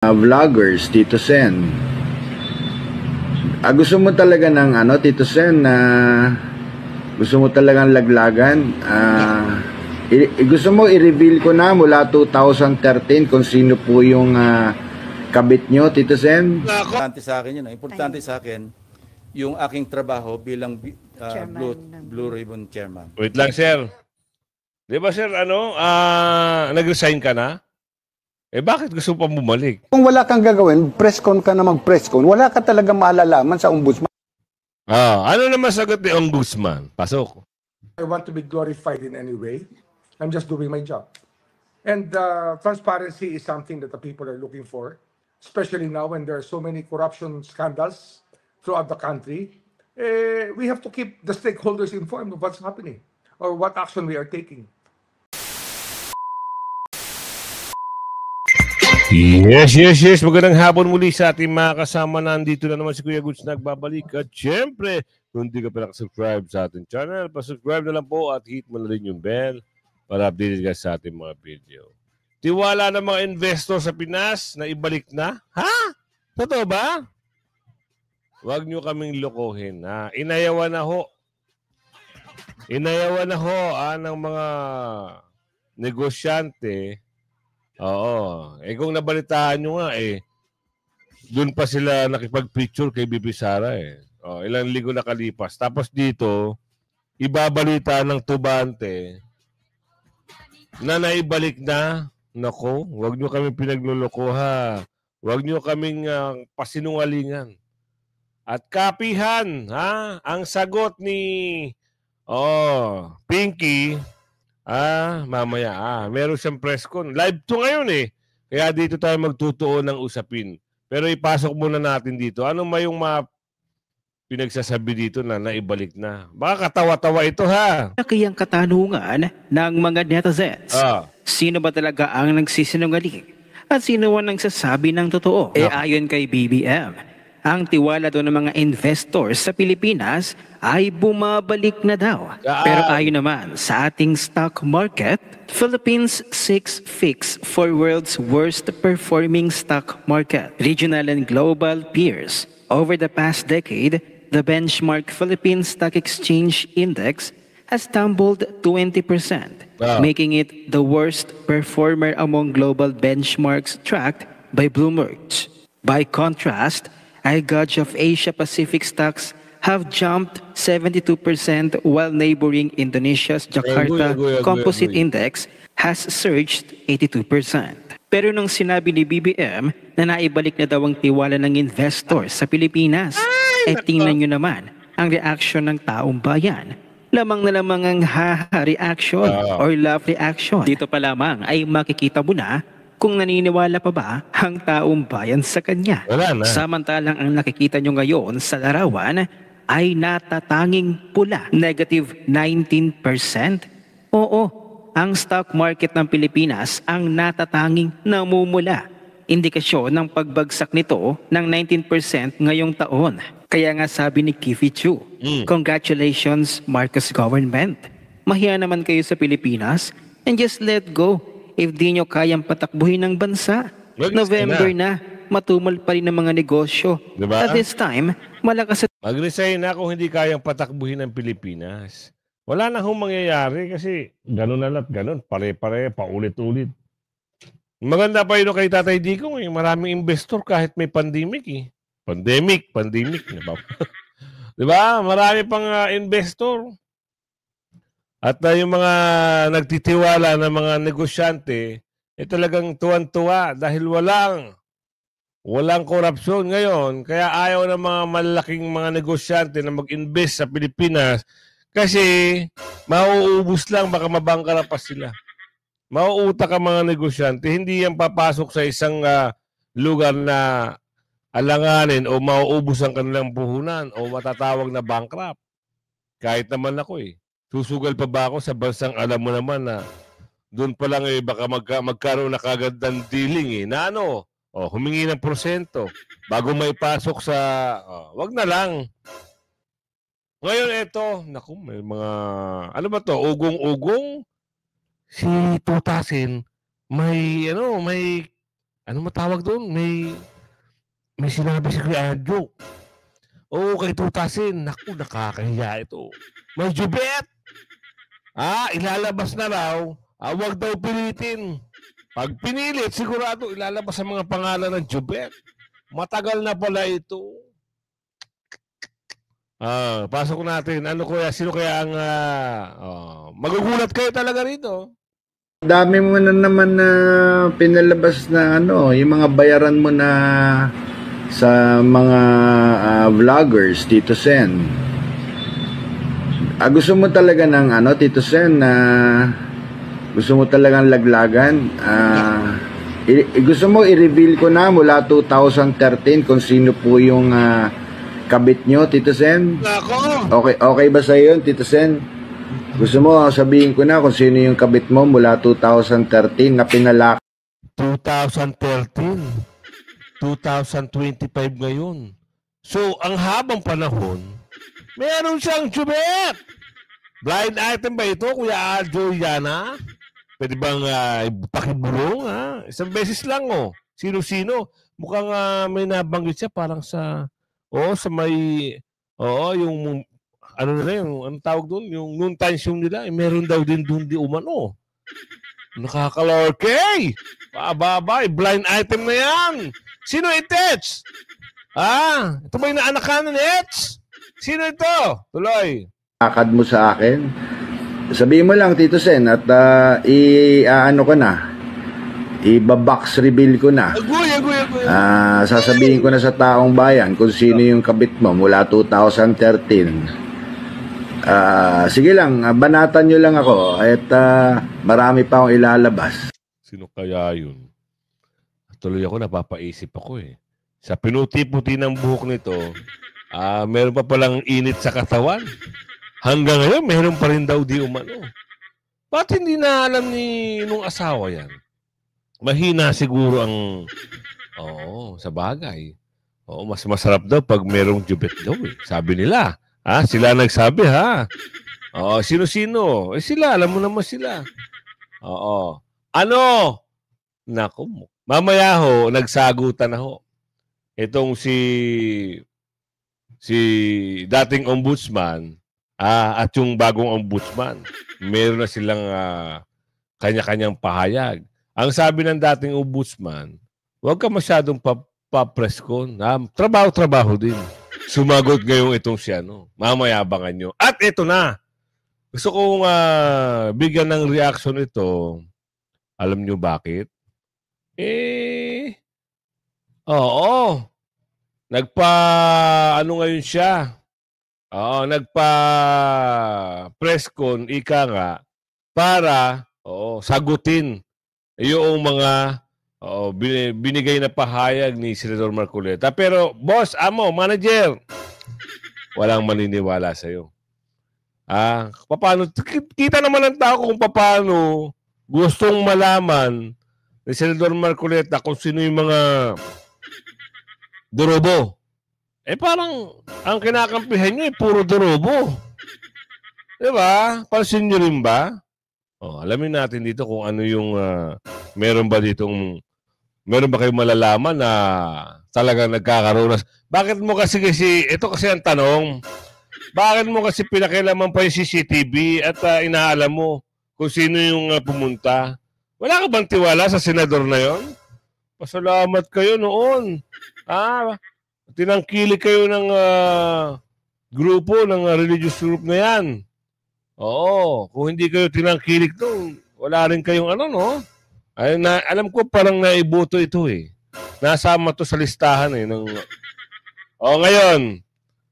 Vloggers, Tito Sen. Gusto mo talaga ng Tito Sen, gusto mo talagang laglagan? Gusto mo i-reveal ko na mula 2013 kung sino po yung kabit nyo, Tito Sen? Importante sa akin yun. Importante sa akin yung aking trabaho bilang Blue Ribbon Chairman. Wait lang, sir. Di ba, sir, nag-resign ka na? Bakit gusto pa bumalik? Kung wala kang gagawin, press con ka na mag-press con, wala ka talaga malalaman sa ombudsman. Ano naman sagot ni Ombudsman? Pasok. I want to be glorified in any way. I'm just doing my job. And transparency is something that the people are looking for, especially now when there are so many corruption scandals throughout the country. We have to keep the stakeholders informed of what's happening or what action we are taking. Yes. Magandang hapon muli sa ating mga kasama. Nandito na naman si Kuya Goods nagbabalik. At syempre, kung hindi ka pa nakasubscribe sa ating channel, pasubscribe na lang po at hit mo na rin yung bell para updated ka sa ating mga video. Tiwala ng mga investor sa Pinas na ibalik na? Ha? Totoo ba? Huwag nyo kaming lokohin. Inayawan na ho. Inayawan na ho ng mga negosyante. Oo. Kung nabalitaan nyo nga doon pa sila nakipag-picture kay Bibi Sara ilang linggo nakalipas. Tapos dito, ibabalita ng tubante na naibalik na. Nako, huwag nyo kami pinagluloko ha. Huwag nyo kaming pasinungalingan. At kapihan, ang sagot ni Pinky, mamaya. Meron siyang press con. Live to ngayon Kaya dito tayo magtutuon ng usapin. Pero ipasok muna natin dito. Ano may yung pinagsasabi dito na naibalik na? Baka katawa-tawa ito ha. Kaya ang katanungan ng mga netizens. Sino ba talaga ang nagsisinungaling? At sino ang nagsasabi ng totoo? Ayon kay BBM, ang tiwala daw ng mga investors sa Pilipinas ay bumabalik na daw. Pero ayon naman sa ating stock market, Philippines 6 fix for world's worst performing stock market. Regional and global peers. Over the past decade, the benchmark Philippine Stock Exchange Index has tumbled 20%, making it the worst performer among global benchmarks tracked by Bloomberg. By contrast, a gauge of Asia-Pacific stocks have jumped 72% while neighboring Indonesia's Jakarta Composite Index has surged 82%. Pero nung sinabi ni BBM na naibalik na daw ang tiwala ng investors sa Pilipinas, tingnan nyo naman ang reaction ng taong bayan. Lamang na lamang ang ha-ha reaction or laugh reaction. Dito pa lamang ay makikita mo na kung naniniwala pa ba ang taong bayan sa kanya. Samantalang ang nakikita nyo ngayon sa larawan ay natatanging pula, negative 19%. Oo, ang stock market ng Pilipinas ang natatanging namumula. Indikasyon ng pagbagsak nito ng 19% ngayong taon. Kaya nga sabi ni Kifi Chu, congratulations Marcos government. Mahiya naman kayo sa Pilipinas and just let go. If di nyo kayang patakbuhin ng bansa, November na, matumal pa rin ang mga negosyo. Diba? At this time, malakas at... Mag-resign na kung hindi kayang patakbuhin ng Pilipinas. Wala na hong mangyayari kasi gano'n na lahat, gano'n. Pare-pare, paulit-ulit. Maganda pa yun kay Tatay Digong maraming investor kahit may pandemic Pandemic. Diba? Marami pang investor. At yung mga nagtitiwala ng mga negosyante, talagang tuwan-tuwa dahil walang korupsyon ngayon. Kaya ayaw ng mga malalaking mga negosyante na mag-invest sa Pilipinas kasi mauubos lang, baka mabangkara pa sila. Mauutak ang mga negosyante. Hindi yan papasok sa isang lugar na alanganin o mauubos ang kanilang puhunan o matatawag na bankrupt. Kahit naman ako susugal pa ba ako sa bansang alam mo naman na doon pa lang baka magkaroon na kagad ng dealing na humingi ng porsyento bago may pasok sa wag na lang. Ngayon naku, may mga ugong-ugong si Tutasin may ano matawag doon? May sinabi si Kuya Adjo. Oo, kay Tutasin. Naku, nakakahiya ito. May jubet! Ilalabas na raw. Huwag daw pilitin. Pag pinilit, sigurado ilalabas ang mga pangalan ng jubet. Matagal na pala ito. Pasok natin. Ano kuya? Sino kaya ang... magugulat kayo talaga rito. Dami mo na naman na pinalabas na yung mga bayaran mo na sa mga vloggers, Tito Sen. Gusto mo talaga ng Tito Sen, gusto mo talagang laglagan? Gusto mo i-reveal ko na mula 2013 kung sino po yung kabit nyo, Tito Sen? Nako! Okay ba sa yun, Tito Sen? Gusto mo sabihin ko na kung sino yung kabit mo mula 2013 na pinalaki? 2013. 2025 ngayon. So, ang habang panahon, meron siyang jubet. Blind item ba ito, Kuya Aljo Yana? Pwede bang pakibulong, ha? Isang beses lang, oh. Sino-sino? Mukhang may nabanggit siya parang sa may, yung, ano na rin, ang tawag doon, yung noon times yung nila, meron daw din doon di umano. Nakakalorkey! Babay, blind item na yan! Sino itets? Ito ba yung naanakan ni Ets? Sino ito? Tuloy. Akad mo sa akin. Sabihin mo lang, Tito Sen, at ko na. Iba-box reveal ko na. Agoy. Sasabihin ko na sa taong bayan kung sino yung kabit mo mula 2013. Sige lang, banatan nyo lang ako at marami pa akong ilalabas. Sino kaya yun? Tuloy ako, napapaisip ako eh. Sa pinuti-puti ng buhok nito, meron pa palang init sa katawan. Hanggang ngayon, meron pa rin daw di umano. Ba't hindi na alam nung asawa yan? Mahina siguro ang... sa bagay. Mas masarap daw pag merong jubet daw eh. Sabi nila. Sila nagsabi ha. Sino-sino? Sila, alam mo naman sila. Ano? Naku, mamaya ho, nagsagutan na ho. Itong si dating ombudsman at yung bagong ombudsman, meron na silang kanya-kanyang pahayag. Ang sabi ng dating ombudsman, huwag ka masyadong pa-preskon. Trabaho-trabaho din. Sumagot ngayong itong siya, mamaya abangan nyo. At ito na. Gusto kong bigyan ng reaction ito. Alam nyo bakit? Ngayon siya. Presscon, ika nga, para, sagutin yung mga binigay na pahayag ni Senador Marcoleta. Pero, boss, manager, walang maniniwala sa'yo. Paano? Kita naman ng tao kung paano gustong malaman ni Senador Marcoleta kung sino yung mga durobo. Parang ang kinakampihan nyo puro durobo. Diba? Pansin nyo rin ba? Alamin natin dito kung ano yung meron ba kayong malalaman na talagang nagkakaroon. Bakit mo kasi ito kasi ang tanong, bakit mo kasi pinakialaman pa yung CCTV at inaalam mo kung sino yung pumunta? Wala ka bang tiwala sa senador na yon? Pasalamat kayo noon. Tinangkili kayo ng grupo, ng religious group na yan. Kung hindi kayo tinangkilik doon, wala rin kayong alam ko parang naiboto ito eh. Nasama to sa listahan eh. Ngayon,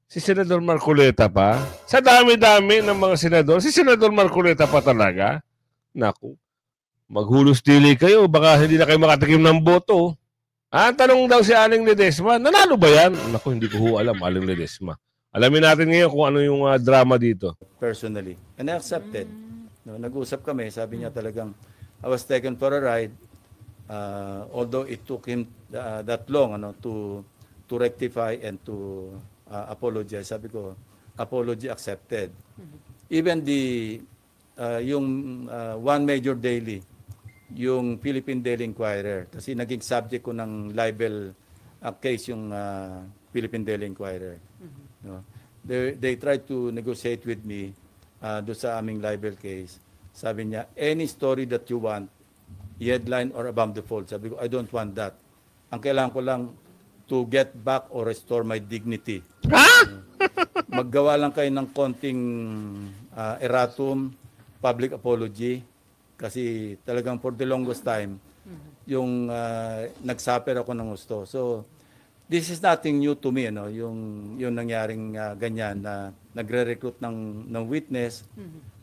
si Senador Marcoleta pa. Sa dami-dami ng mga senador, si Senador Marcoleta pa talaga. Naku, maghulos dili kayo, baka hindi na kayo makatikim ng boto. Tanong daw si Aling Ledesma, nanalo ba yan? Naku, hindi ko alam, Aling Ledesma. Alamin natin ngayon kung ano yung drama dito. Personally. And I accepted. Nag-usap kami, sabi niya talagang, I was taken for a ride, although it took him that long to rectify and to apologize. Sabi ko, apology accepted. Even yung One Major Daily, yung Philippine Daily Inquirer. Kasi naging subject ko ng libel case yung Philippine Daily Inquirer. No? They tried to negotiate with me doon sa aming libel case. Sabi niya, any story that you want, headline or above the fold. Sabi ko, I don't want that. Ang kailangan ko lang to get back or restore my dignity. Maggawa lang kayo ng konting erratum, public apology, kasi talagang for the longest time, yung nagsuffer ako ng gusto. So, this is nothing new to me, no? Yung nangyaring ganyan na nagre-recruit ng witness,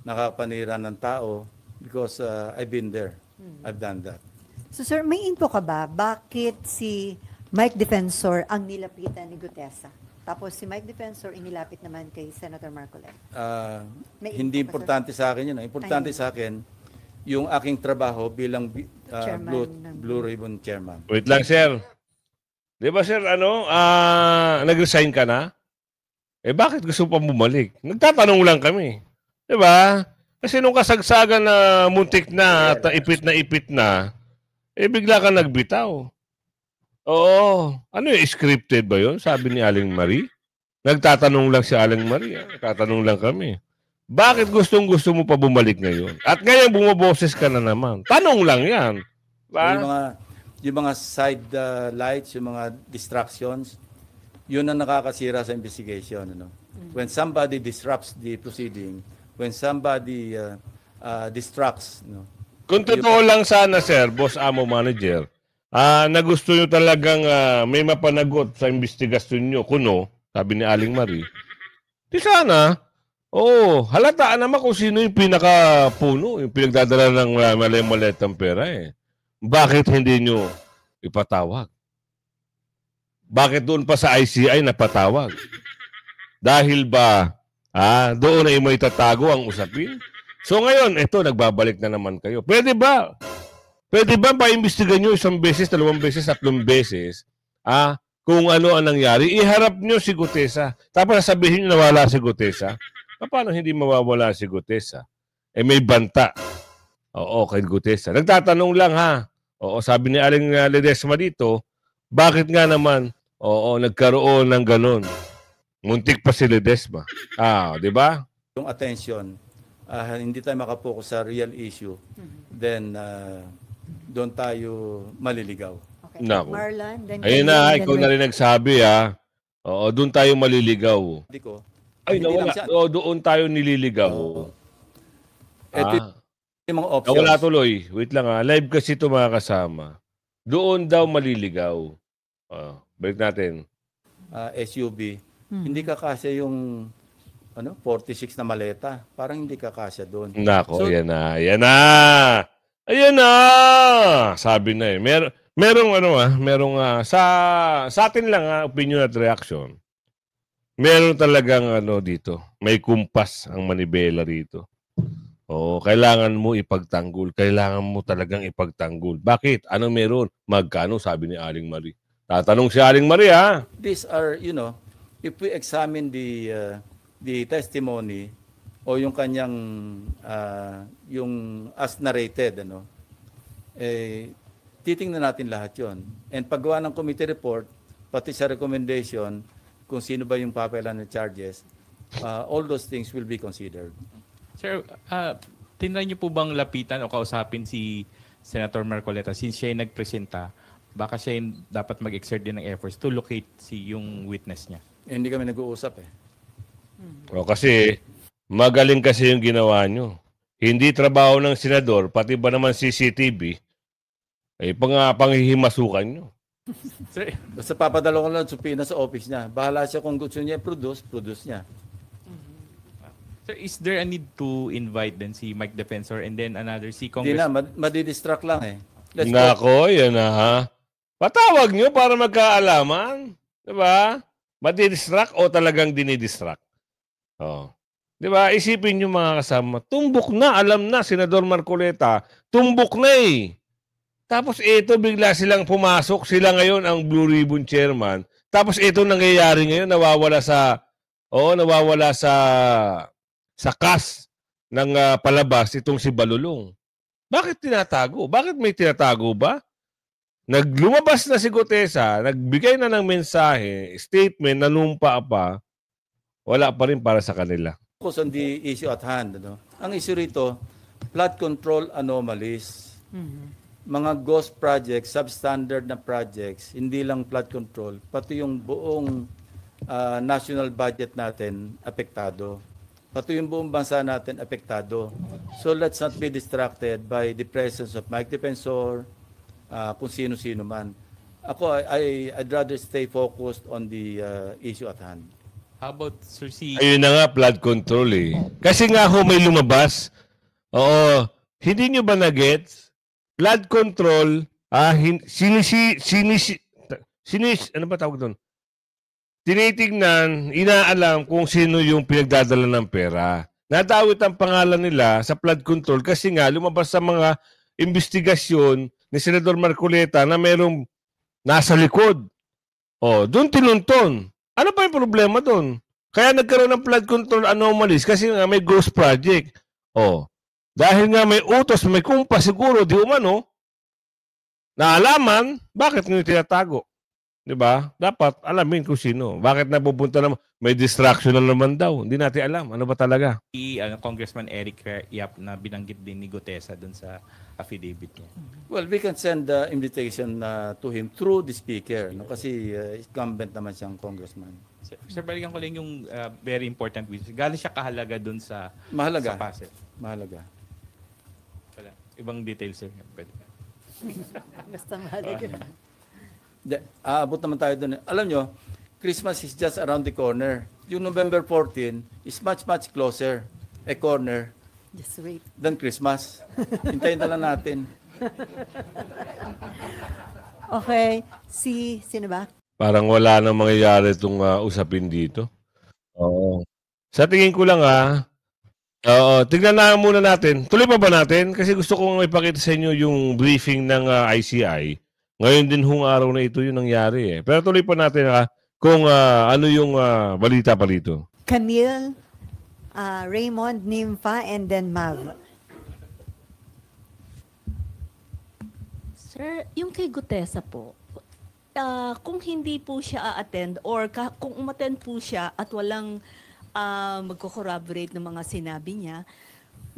nakapanira ng tao, because I've been there. I've done that. So sir, may info ka ba? Bakit si Mike Defensor ang nilapitan ni Gutesa? Tapos si Mike Defensor inilapit naman kay Senator Marcoleta. May Hindi info ka, importante sa akin yun. Importante sa akin, yung aking trabaho bilang Chairman ng- Blue Ribbon Chairman. Wait lang, sir. Di ba, sir, nag-resign ka na? Eh, bakit gusto pa bumalik? Nagtatanong lang kami. Di ba? Kasi nung kasagsagan na muntik na at ipit na, eh, bigla ka nagbitaw. Oo. Ano yung scripted ba yun? Sabi ni Aling Marie. Nagtatanong lang si Aling Marie. Nagtatanong lang kami. Bakit gustong-gusto mo pa bumalik ngayon? At ngayon bumaboses ka na naman. Tanong lang yan. Ba? Yung mga side lights, yung mga distractions, yun ang nakakasira sa investigation. Ano? When somebody disrupts the proceeding, when somebody distracts. No? Kung totoo lang sana, sir, boss amo manager, na gusto nyo talagang may mapanagot sa investigasyon nyo, kuno, sabi ni Aling Marie, di sana, halataan naman kung sino yung pinakapuno, yung pinagdadala ng malay-maletang pera eh. Bakit hindi nyo ipatawag? Bakit doon pa sa ICI napatawag? Dahil ba doon ay may tatago ang usapin? So ngayon, ito, nagbabalik na naman kayo. Pwede ba? Pwede ba paimbestigan nyo isang beses, 2 beses, 3 beses, kung ano ang nangyari? Iharap nyo si Gutesa. Tapos sabihin nyo nawala si Gutesa. Paano hindi mawawala si Gutesa? Eh may banta. Oo, kay Gutesa. Nagtatanong lang ha. Oo, sabi ni Aling Ledesma dito, bakit nga naman, nagkaroon ng ganun? Muntik pa si Ledesma. Di ba? Yung attention, hindi tayo makapokus sa real issue, then doon tayo maliligaw. Okay. Naku. Marlon, then Ayun na, ikaw na rin nagsabi Oo, doon tayo maliligaw. Hindi ko. Ay, Hindi lang nawala. siya. Doon tayo nililigaw. Ito yung mga options. Nawala tuloy. Wait lang live kasi ito mga kasama. Doon daw maliligaw. Balik natin. SUV. Hindi kakasya yung 46 na maleta. Parang hindi kakasya doon. Nako, So- yan na. Yan na. Ayan na. Sabi na eh. Merong sa atin lang opinion at reaction. Meron talagang dito. May kumpas ang manibela rito. Kailangan mo ipagtanggol. Kailangan mo talagang ipagtanggol. Bakit? Ano meron? Magkano? Sabi ni Aling Marie. Tatanong si Aling Marie These are, if we examine the testimony o yung kanyang yung as narrated, titingnan natin lahat yon. And paggawa ng committee report, pati sa recommendation, kung sino ba yung papelan ng charges, all those things will be considered. Sir, tinry niyo po bang lapitan o kausapin si Senator Marcoleta since siya yung nagpresenta? Baka siya yung dapat mag-exert din ng efforts to locate yung witness niya. Hindi kami nag-uusap eh. Kasi magaling kasi yung ginawa nyo. Hindi trabaho ng senador, pati ba naman CCTV, panghihimasukan nyo. Sir, Basta papadala ko lang subpoena sa office niya. Bahala siya kung gusto niya produce niya. sir, is there a need to invite then si Mike Defensor and then another si Hindi Congress? na, madidistract lang eh. Let's go. Nako, yan na Patawag nyo para magkaalaman. Diba? Madidistract o talagang dinidistract? Diba? Isipin nyo mga kasama, tumbok na, alam na, Senador Marcoleta, tumbok na eh. Tapos ito, bigla silang pumasok, sila ngayon ang Blue Ribbon Chairman. Tapos ito nangyayari ngayon, nawawala sa kas ng palabas itong si Balulong. Bakit tinatago? Bakit may tinatago ba? Naglumabas na si Gutesa, nagbigay na ng mensahe, statement, nanumpa pa, wala pa rin para sa kanila. Focus on the issue at hand. Ano? Ang issue rito, flood control anomalies. Mga ghost projects, substandard na projects, hindi lang flood control, pati yung buong national budget natin apektado. Pati yung buong bansa natin apektado. So let's not be distracted by the presence of Mike Defensor, kung sino-sino man. Ako, I'd rather stay focused on the issue at hand. How about, Sir, Ayun na nga, flood control eh. Kasi nga ho may lumabas. Oo, hindi nyo ba na-gets? Flood control, ano ba tawag doon? Tinitignan, inaalam kung sino yung pinagdadala ng pera. Nadawit ang pangalan nila sa flood control kasi nga lumabas sa mga investigasyon ni Senador Marcoleta na merong nasa likod. O, doon tinunton. Ano pa yung problema doon? Kaya nagkaroon ng flood control anomalies kasi nga may ghost project. O, dahil nga may utos, may kumpa siguro, di umano, naalaman, bakit nyo tinatago? Diba? Dapat alamin kung sino. Bakit napupunta naman? May distraction na naman daw. Hindi natin alam. Ano ba talaga? Congressman Eric Yap na binanggit din ni Gutesa dun sa affidavit niya. Well, we can send the invitation to him through the speaker. No? Kasi incumbent naman siyang congressman. Sir, balikan ko lang yung very important witness. Galing siya kahalaga dun sa Mahalaga. sa Pasig. Mahalaga. Wala. Ibang details, sir. Pwede. Basta mahalaga. Aabot naman tayo doon. Alam nyo, Christmas is just around the corner. Yung November 14 is much, much closer a corner Just wait. than Christmas. Hintayin na lang natin. Okay. Sino ba? Parang wala nang mangyayari itong usapin dito. Oo. Sa tingin ko lang oo, tignan na muna natin. Tuloy pa ba natin? Kasi gusto kong ipakita sa inyo yung briefing ng ICI. Ngayon din hong araw na ito yung nangyari eh. Pero tuloy pa natin kung ano yung balita pa rito. Camille, Raymond, Nympha, and then Mav. Sir, yung kay Gutesa po, kung hindi po siya a-attend or kung umattend po siya at walang magko-corroborate ng mga sinabi niya,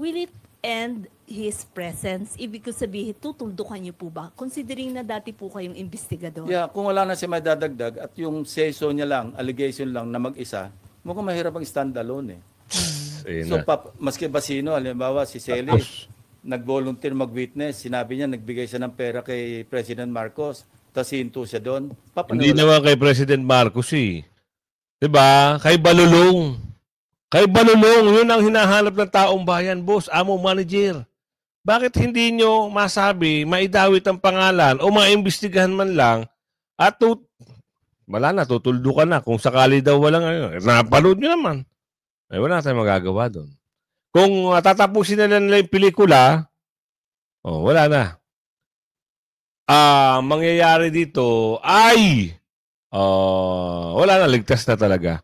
will it end his presence? Ibig ko sabihin, tutuldukan niyo po ba? Considering na dati po kayong investigador. Yeah, kung wala na siya may dadagdag at yung seso niya lang, allegation lang na mag-isa, mukhang mahirap ang stand-alone eh. So, maski ba sino, halimbawa si Celi, nag-volunteer mag-witness, sinabi niya, nagbigay siya ng pera kay President Marcos, tapos hinto siya doon. Hindi naman kay President Marcos eh. Diba? Kay Balulong. Kay Balulong, yun ang hinahanap ng taong bayan, boss, amo, manager. Bakit hindi nyo masabi, maidawit ang pangalan o maimbestigahan man lang at wala na, tutuldo ka na. Kung sakali daw walang napanood nyo naman. Ay, wala tayong magagawa doon. Kung tatapusin na nila yung pelikula, wala na. Mangyayari dito ay wala na, ligtas na talaga.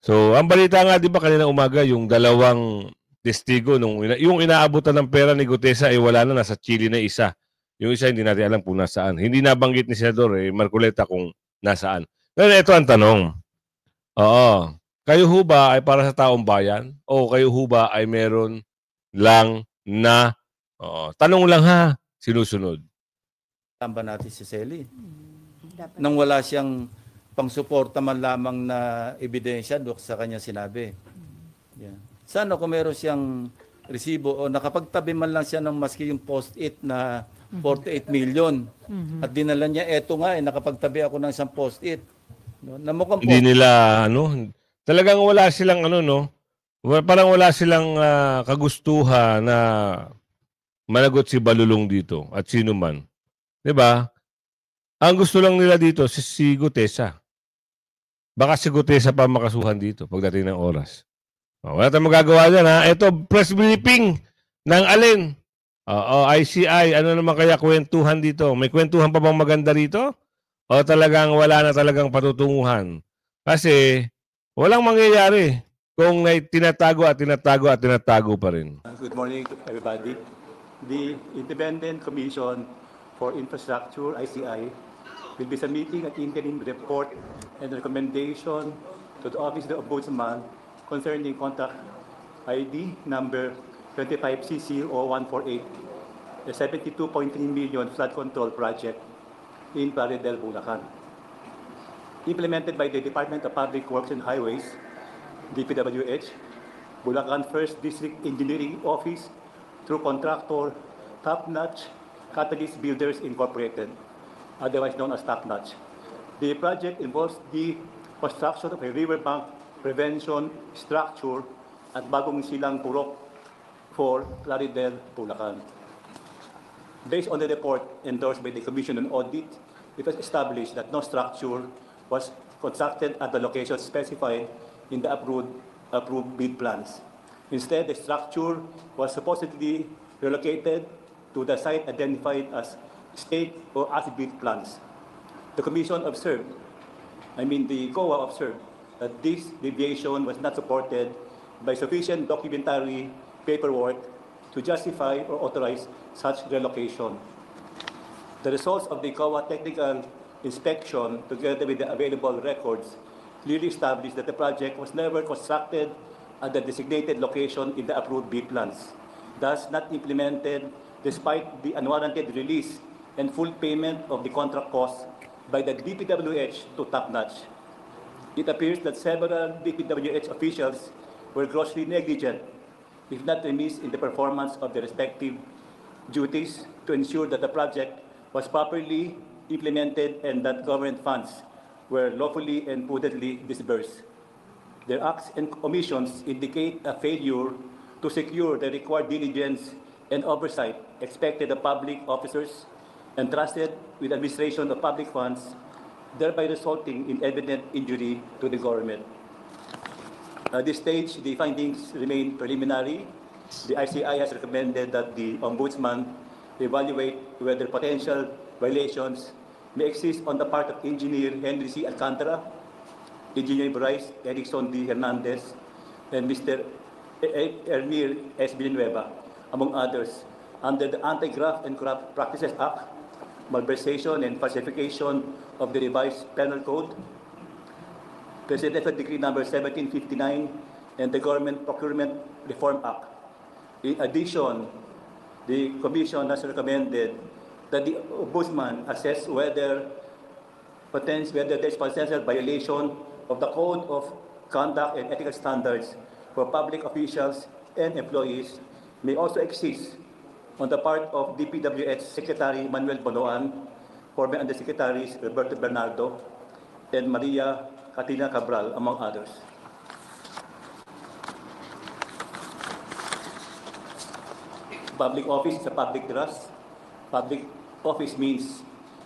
So, ang balita nga, di ba, kanina umaga, yung dalawang testigo, yung inaabutan ng pera ni Gutesa, ay wala na, nasa Chile na isa. Yung isa, hindi natin alam kung nasaan. Hindi nabanggit ni Senador Marcoleta kung nasaan. Ngayon, ito ang tanong. Oo. Kayo ho ba ay para sa taong bayan? O kayo ho ba ay meron lang na, tanong lang ha, sinusunod? Tamba natin si Celi. Nang wala siyang pangsuporta man lamang na ebidensya doon sa kanya sinabi. Yeah. Sana kung meron siyang resibo o nakapagtabi man lang siya ng maski yung post-it na 48 million. At dinala niya, eto nga nakapagtabi ako ng isang post-it. No? Hindi nila, talagang wala silang, parang wala silang kagustuhan na managot si Balulong dito at sino man. Diba? Ang gusto lang nila dito si Gutesa. Baka si Gutesa pa makasuhan dito pagdating ng oras. Wala tayong magagawa dyan, ha? Ito, press briefing ng alin? ICI, ano naman kaya kwentuhan dito? May kwentuhan pa bang maganda rito? O talagang wala na talagang patutunguhan? Kasi walang mangyayari kung tinatago at tinatago at tinatago pa rin. Good morning to everybody. the Independent Commission for Infrastructure, ICI, will be submitting an interim report and recommendation to the Office of the Ombudsman concerning contract ID number 25CC0148, the 72.3 million flood control project in Plaridel, Bulacan. Implemented by the Department of Public Works and Highways, DPWH, Bulacan First District Engineering Office, through contractor Top Notch Catalyst Builders Incorporated, otherwise known as Top Notch. The project involves the construction of a riverbank prevention structure at Bagong Silang Purok for Plaridel, Bulacan. Based on the report endorsed by the Commission on Audit, it was established that no structure was constructed at the location specified in the approved bid plans. Instead, the structure was supposedly relocated to the site identified as state or as-built plans. The Commission observed, the COA observed, that this deviation was not supported by sufficient documentary paperwork to justify or authorize such relocation. The results of the COA technical inspection, together with the available records, clearly established that the project was never constructed at the designated location in the approved bid plans, thus not implemented despite the unwarranted release and full payment of the contract costs by the DPWH to Top Notch. It appears that several DPWH officials were grossly negligent, if not remiss, in the performance of their respective duties to ensure that the project was properly implemented and that government funds were lawfully and prudently disbursed. Their acts and omissions indicate a failure to secure the required diligence and oversight expected of public officers entrusted with administration of public funds, thereby resulting in evident injury to the government. At this stage, the findings remain preliminary. The ICI has recommended that the Ombudsman evaluate whether potential violations may exist on the part of Engineer Henry C. Alcantara, Engineer Bryce Erickson D. Hernandez, and Mr. Ermir S. Villanueva, among others, under the Anti-Graft and Corrupt Practices Act, malversation and falsification of the revised penal code, Presidential Decree number 1759, and the Government Procurement Reform Act. In addition, the Commission has recommended that the Ombudsman assess whether there is potential violation of the Code of Conduct and Ethical Standards for public officials and employees may also exist on the part of DPWH Secretary Manuel Boloan, former Undersecretaries Roberto Bernardo, and Maria Catina Cabral, among others. Public office is a public trust. Public office means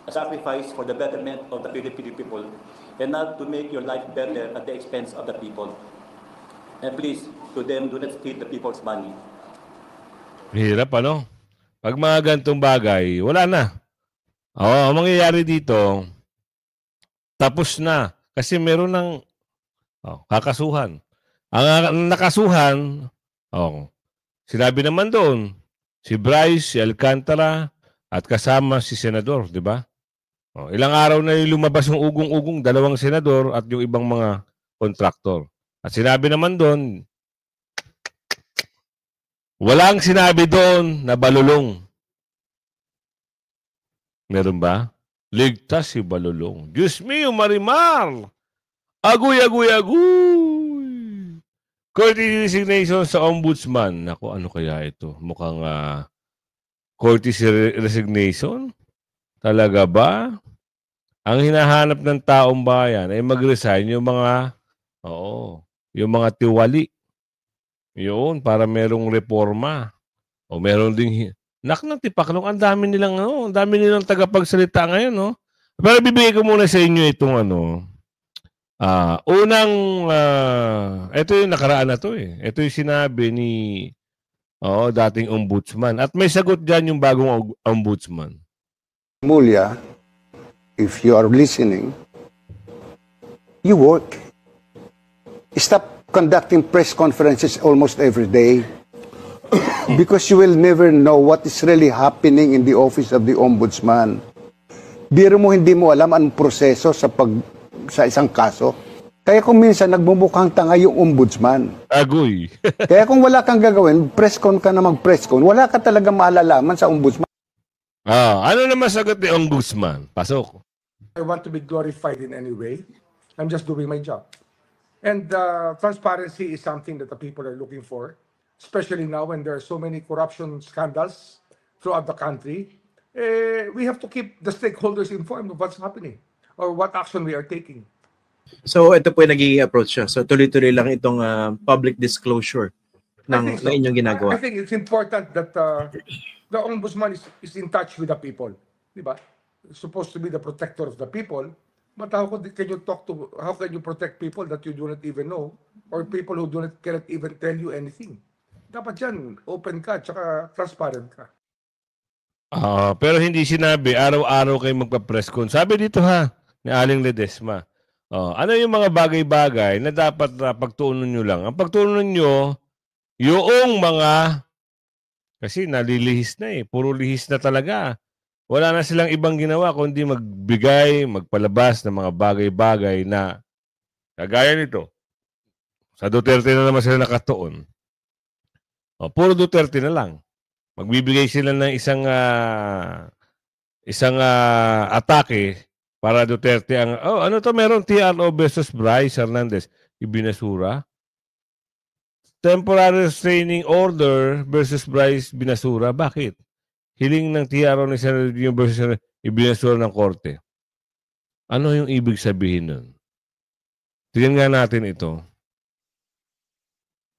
a sacrifice for the betterment of the Filipino people and not to make your life better at the expense of the people. And please, to them, do not steal the people's money. Hirap, ano? Pag mga gantong bagay, wala na. Ang mangyayari dito, tapos na. Kasi meron ng kakasuhan. Ang nakasuhan, sinabi naman doon, si Bryce, si Alcantara, at kasama si Senador, di ba? Ilang araw na lumabas yung ugong-ugong, 2 senador at yung ibang mga kontraktor. At sinabi naman doon, walang sinabi doon na balulong. Meron ba? Ligtas si balulong. Diyos mio, Marimar! Aguy, aguy, aguy! Courtesy resignation sa Ombudsman. Naku, ano kaya ito? Mukhang courtesy resignation? Talaga ba? Ang hinahanap ng taong bayan ay mag-resign yung mga, yung mga tiwali. Yun, para merong reforma. O meron ding, ng tipaklong, ang dami nilang tagapagsalita ngayon, no? Pero bibigay ko muna sa inyo itong ito yung nakaraan na to eh. Ito yung sinabi ni dating ombudsman. At may sagot dyan yung bagong ombudsman. Mulya, if you are listening, you work. Stop conducting press conferences almost every day. because you will never know what is really happening in the office of the ombudsman. Biro mo hindi mo alam anong proseso sa isang kaso. Kaya kung minsan nagmumukhang tanga yung ombudsman. Agoy. Kaya kung wala kang gagawin, press con ka na mag-press con, wala ka talaga maalalaman sa ombudsman. Ano naman sagot ni ombudsman? Pasok. I want to be glorified in any way. I'm just doing my job. And transparency is something that the people are looking for, especially now when there are so many corruption scandals throughout the country. We have to keep the stakeholders informed of what's happening or what action we are taking. So ito po yung nagiging approach siya. So tuloy-tuloy lang itong public disclosure ng inyong ginagawa. I think it's important that the ombudsman is in touch with the people. Diba? It's supposed to be the protector of the people. But how can you protect people that you do not even know or people who cannot even tell you anything? Dapat yan, open ka, tsaka transparent ka. Pero hindi sinabi, araw-araw kayo magpa-press con. Sabi dito ni Aling Ledesma. Ano yung mga bagay-bagay na dapat pagtuunan nyo lang? Ang pagtuunan nyo, yung mga, kasi nalilihis na puro lihis na talaga. Wala na silang ibang ginawa kundi magbigay, magpalabas ng mga bagay-bagay na kagaya nito. Sa Duterte na naman sila nakatuon. Puro Duterte na lang. Magbibigay sila ng isang atake para Duterte ang, ano to, meron TRO versus Bryce Hernandez. Ibinasura. Temporary restraining order versus Bryce Binasura. Bakit? Hiling ng TRO ni Senator versus ibinasura ng korte. Ano yung ibig sabihin nun? Tingnan nga natin ito.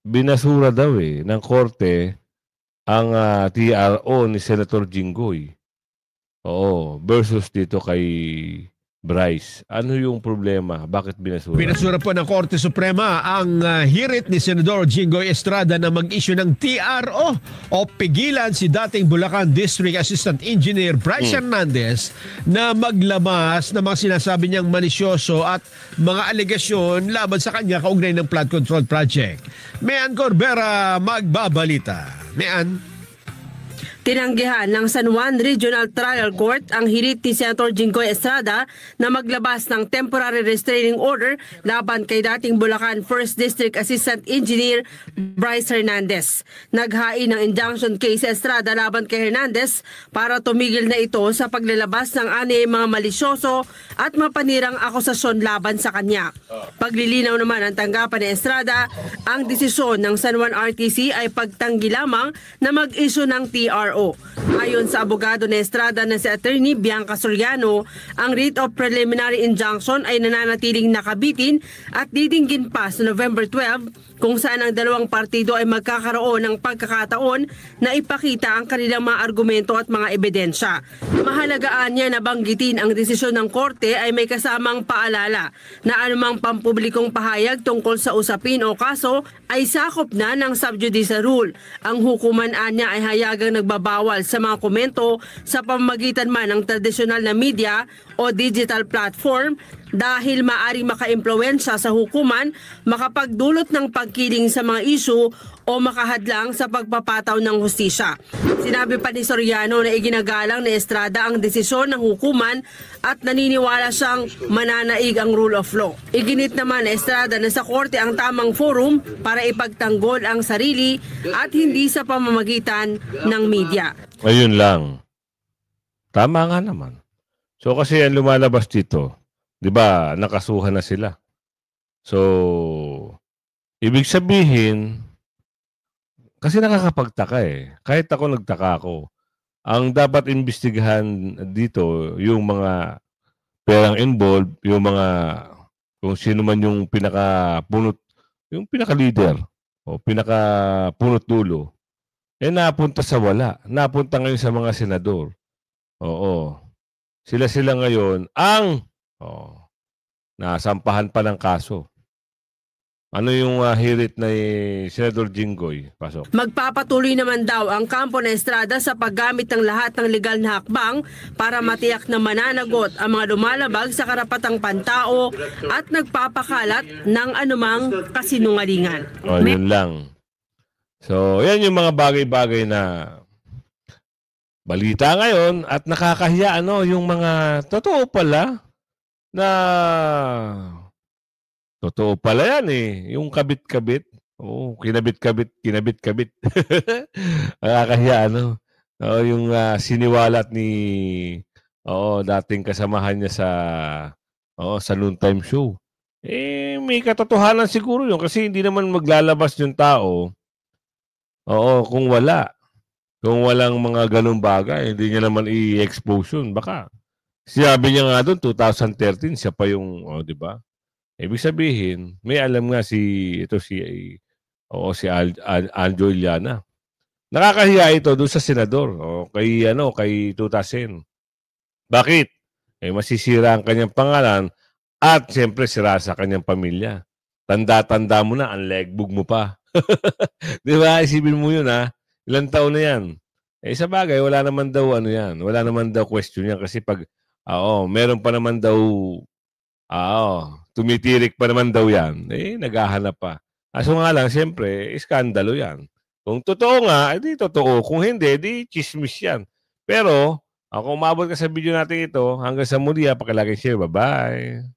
Binasura daw ng korte ang TRO ni Senator Jinggoy. Versus dito kay Bryce. Ano yung problema? Bakit binasura? Binasura po ng Korte Suprema ang hirit ni Senador Jinggoy Estrada na mag-issue ng TRO o pigilan si dating Bulacan District Assistant Engineer Bryce Hernandez na maglabas ng mga sinasabi niyang manisyoso at mga alegasyon laban sa kanya kaugnay ng flood control project. Mean Corbera magbabalita. Mean? Tinanggihan ng San Juan Regional Trial Court ang hirit ni Senator Jinggoy Estrada na maglabas ng temporary restraining order laban kay dating Bulacan 1st District Assistant Engineer Bryce Hernandez. Naghain ng injunction case Estrada laban kay Hernandez para tumigil na ito sa paglalabas ng mga malisyoso at mapanirang akusasyon laban sa kanya. Paglilinaw naman ang tanggapan ni Estrada, ang desisyon ng San Juan RTC ay pagtanggi lamang na mag-issue ng TRO. Ayon sa abogado ni Estrada na si Attorney Bianca Soriano, ang writ of preliminary injunction ay nananatiling nakabitin at didinggin pa sa November 12 kung saan ang dalawang partido ay magkakaroon ng pagkakataon na ipakita ang kanilang mga argumento at mga ebidensya. Mahalagaan niya na banggitin ang desisyon ng korte ay may kasamang paalala na anumang pampublikong pahayag tungkol sa usapin o kaso ay sakop na ng subjudice rule. Ang hukuman niya ay hayagang nagbabawal sa mga komento sa pamamagitan man ng tradisyonal na media o digital platform dahil maaring makaimpluwensya sa hukuman, makapagdulot ng pagkiling sa mga isyu o makahadlang sa pagpapataw ng hustisya. Sinabi pa ni Soriano na iginagalang ni Estrada ang desisyon ng hukuman at naniniwala siyang mananaig ang rule of law. Iginit naman ni Estrada na sa korte ang tamang forum para ipagtanggol ang sarili at hindi sa pamamagitan ng media. Ayun lang. Tama nga naman. So kasi ang lumalabas dito, di ba, nakasuhan na sila. So, ibig sabihin, kasi nakakapagtaka Kahit ako nagtaka ako. Ang dapat imbestigahan dito, yung mga perang involved, yung mga, kung sino man yung pinaka-leader, o pinaka-punot dulo, napunta sa wala. Napunta ngayon sa mga senador. Oo. Sila ngayon ang nasampahan pa ng kaso. Ano yung hirit na Senador Jinggoy? Pasok. Magpapatuloy naman daw ang kampo na Estrada sa paggamit ng lahat ng legal na hakbang para matiyak na mananagot ang mga lumalabag sa karapatang pantao at nagpapakalat ng anumang kasinungalingan. Yun lang. So, yan yung mga bagay-bagay na balita ngayon at nakakahiya yung mga totoo pala na totoo pala yan yung kabit-kabit. Oo, kinabit-kabit. Nakakahiya yung siniwalat ni dating kasamahan niya sa noontime show. May katotohanan siguro yun kasi hindi naman maglalabas yung tao kung wala. Kung walang mga ganung bagay, hindi niya naman i-expose yun. Baka, sinabi niya nga doon, 2013, siya pa yung, di ba? Ibig sabihin, may alam nga si Anjo Iliana. Nakakahiya ito doon sa senador, kay Tutasin. Bakit? Masisira ang kanyang pangalan at siyempre sira sa kanyang pamilya. Tanda-tanda mo na, ang legbog mo pa. Di ba? Isipin mo yun, Ilang taon na yan? Sa bagay, wala naman daw yan. Wala naman daw question yan kasi pag, meron pa naman daw, tumitirik pa naman daw yan. Naghahanap pa. Aso nga lang, siyempre, iskandalo yan. Kung totoo nga, di totoo. Kung hindi, di chismis yan. Pero, kung umabot ka sa video natin ito, hanggang sa muli, pakilagay share. Bye-bye.